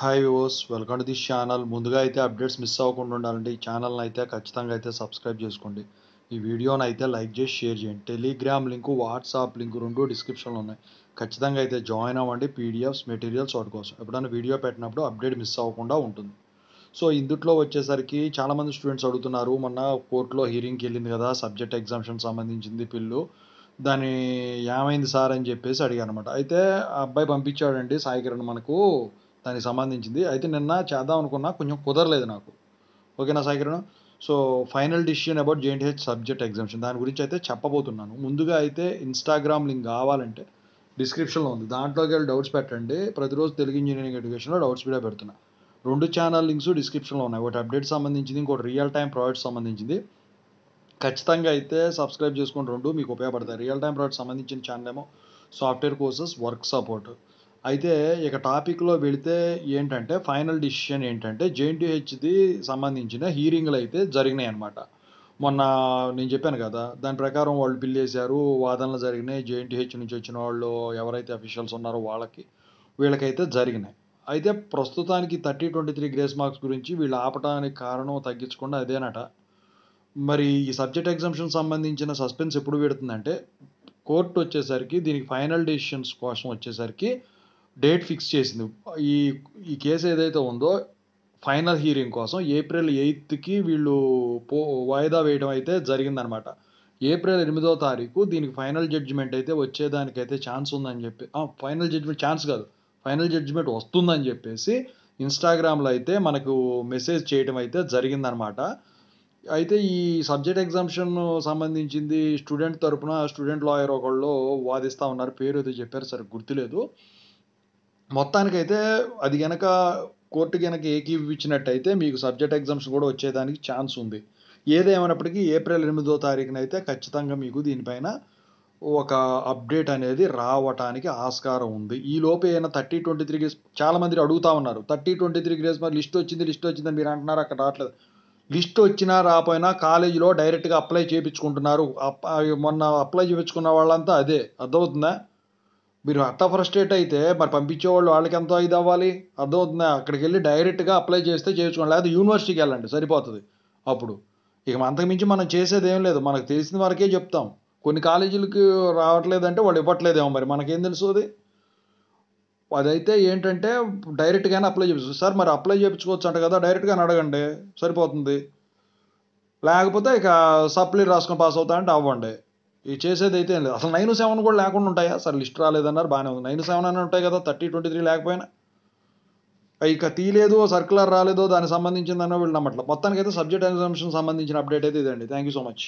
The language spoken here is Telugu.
Hi viewers, welcome to this channel. ముందుగా అయితే అప్డేట్స్ మిస్ అవ్వకుండా ఉండాలంటే ఈ ఛానల్ని అయితే ఖచ్చితంగా అయితే సబ్స్క్రైబ్ చేసుకోండి. ఈ వీడియోని అయితే లైక్ చేసి షేర్ చేయండి. టెలిగ్రామ్ లింకు, వాట్సాప్ లింకు రెండు డిస్క్రిప్షన్లో ఉన్నాయి. ఖచ్చితంగా అయితే జాయిన్ అవ్వండి. పీడిఎఫ్స్, మెటీరియల్స్ వాటి కోసం ఎప్పుడైనా వీడియో పెట్టినప్పుడు అప్డేట్ మిస్ అవ్వకుండా ఉంటుంది. సో ఇందుట్లో వచ్చేసరికి చాలామంది స్టూడెంట్స్ అడుగుతున్నారు, మొన్న కోర్టులో హీరింగ్కి వెళ్ళింది కదా సబ్జెక్ట్ ఎగ్జామ్షన్ సంబంధించింది పిల్లు, దాని ఏమైంది సార్ అని చెప్పేసి అడిగారు అనమాట. అయితే ఆ అబ్బాయి పంపించాడండి సాయి కిరణ్ మనకు దానికి సంబంధించింది. అయితే నిన్న చేద్దాం అనుకున్నా, కొంచెం కుదరలేదు నాకు. ఓకేనా Sai Kiran? So final decision about JNTH subject exemption దాని గురించి అయితే చెప్పబోతున్నాను. ముందుగా అయితే ఇన్స్టాగ్రామ్ లింక్ కావాలంటే డిస్క్రిప్షన్లో ఉంది, దాంట్లోకి వెళ్ళి డౌట్స్ పెట్టండి. ప్రతిరోజు తెలుగు ఇంజనీరింగ్ ఎడ్యుకేషన్లో డౌట్స్ వీడియో పెడుతున్నా. రెండు ఛానల్ లింక్స్ డిస్క్రిప్షన్లో ఉన్నాయి, ఒకటి అప్డేట్ సంబంధించింది, ఇంకోటి రియల్ టైం ప్రాజెక్ట్ సంబంధించింది. ఖచ్చితంగా అయితే సబ్స్క్రైబ్ చేసుకొని రెండు మీకు ఉపయోగపడతాయి. రియల్ టైం ప్రాజెక్ట్ సంబంధించిన ఛానల్ ఏమో సాఫ్ట్వేర్ కోర్సెస్, వర్క్ సపోర్ట్. అయితే ఇక టాపిక్లో వెళితే ఏంటంటే ఫైనల్ డిసిషన్ ఏంటంటే జేఎన్టీహెచ్ది సంబంధించిన హీరింగ్లు అయితే జరిగినాయి అనమాట. మొన్న నేను చెప్పాను కదా, దాని ప్రకారం వాళ్ళు బిల్ వేశారు, వాదనలు జరిగినాయి. జేఎన్టీహెచ్ నుంచి వచ్చిన వాళ్ళు ఎవరైతే అఫీషియల్స్ ఉన్నారో వీళ్ళకైతే జరిగినాయి. అయితే ప్రస్తుతానికి 30/23 గ్రేస్ మార్క్స్ గురించి వీళ్ళు ఆపడానికి కారణం తగ్గించకుండా అదేనట. మరి ఈ సబ్జెక్ట్ ఎగ్జామ్షన్ సంబంధించిన సస్పెన్స్ ఎప్పుడు పెడుతుందంటే, కోర్టు వచ్చేసరికి దీనికి ఫైనల్ డెసిషన్స్ కోసం వచ్చేసరికి డేట్ ఫిక్స్ చేసింది. ఈ ఈ కేసు ఏదైతే ఉందో ఫైనల్ హీరింగ్ కోసం ఏప్రిల్ 8కి వీళ్ళు వాయిదా వేయడం అయితే జరిగిందనమాట. ఏప్రిల్ 8వ తారీఖు దీనికి ఫైనల్ జడ్జిమెంట్ అయితే వచ్చేదానికైతే ఛాన్స్ ఉందని చెప్పి, ఫైనల్ జడ్జిమెంట్ ఛాన్స్ కాదు, ఫైనల్ జడ్జిమెంట్ వస్తుందని చెప్పేసి ఇన్స్టాగ్రామ్లో అయితే మనకు మెసేజ్ చేయడం అయితే జరిగిందనమాట. అయితే ఈ సబ్జెక్ట్ ఎగ్జామ్షన్ సంబంధించింది స్టూడెంట్ తరపున స్టూడెంట్ లాయర్ ఒకళ్ళు వాదిస్తూ ఉన్నారు, పేరు ఏదో చెప్పారు, సరే గుర్తులేదు. మొత్తానికైతే అది గనక కోర్టు గనక ఏకీభవించినట్టయితే మీకు సబ్జెక్ట్ ఎగ్జామ్స్ కూడా వచ్చేదానికి ఛాన్స్ ఉంది. ఏదేమైనప్పటికీ ఏప్రిల్ 8వ తారీఖున అయితే ఖచ్చితంగా మీకు దీనిపైన ఒక అప్డేట్ అనేది రావటానికి ఆస్కారం ఉంది. ఈ లోపు ఏమైనా 30/23 గ్రేస్ చాలామంది అడుగుతా ఉన్నారు. 30/23 గ్రేస్ మరి లిస్ట్ వచ్చిందని మీరు అంటున్నారు, అక్కడ రావట్లేదు. లిస్ట్ వచ్చినా రాపోయినా కాలేజీలో డైరెక్ట్గా అప్లై చేయించుకుంటున్నారు. మొన్న అప్లై చేయించుకున్న వాళ్ళంతా అదే, అర్థమవుతుందా? మీరు అట్టా ఫ్రస్ట్రేట్ అయితే మరి పంపించేవాళ్ళు వాళ్ళకి ఎంతో ఇది అవ్వాలి, అర్థమవుతుందా? అక్కడికి వెళ్ళి డైరెక్ట్గా అప్లై చేస్తే చేయించుకోండి, లేకపోతే యూనివర్సిటీకి వెళ్ళండి, సరిపోతుంది. అప్పుడు ఇక అంతకుమించి మనం చేసేది ఏం లేదు, మనకు తెలిసిన వరకే చెప్తాం. కొన్ని కాలేజీలకి రావట్లేదంటే వాళ్ళు ఇవ్వట్లేదేమో, మరి మనకేం తెలుసు అది. అదైతే ఏంటంటే డైరెక్ట్గానే అప్లై చేయించు సార్, మరి అప్లై చేయించుకోవచ్చు అంట కదా, డైరెక్ట్గానే అడగండి, సరిపోతుంది. లేకపోతే ఇక సప్లీ రాసుకొని పాస్ అవుతా అంటే అవ్వండి. ఇది చేసేది అయితే ఏం లేదు. అసలు 9-7 కూడా లేకుండా ఉంటాయా? సరే లిస్ట్ రాలేదన్నారు, బాగానే ఉంది. 9-7 అని ఉంటాయి కదా, 30/23 లేకపోయినా. ఇక తీయలేదు, సర్క్యులర్ రాలేదో దానికి సంబంధించిందనో వీళ్ళు నమ్మట్లేదు. మొత్తానికైతే సబ్జెక్ట్ ఎగ్జామ్షన్ సంబంధించిన అప్డేట్ అయితే ఇదండి. Thank you so much.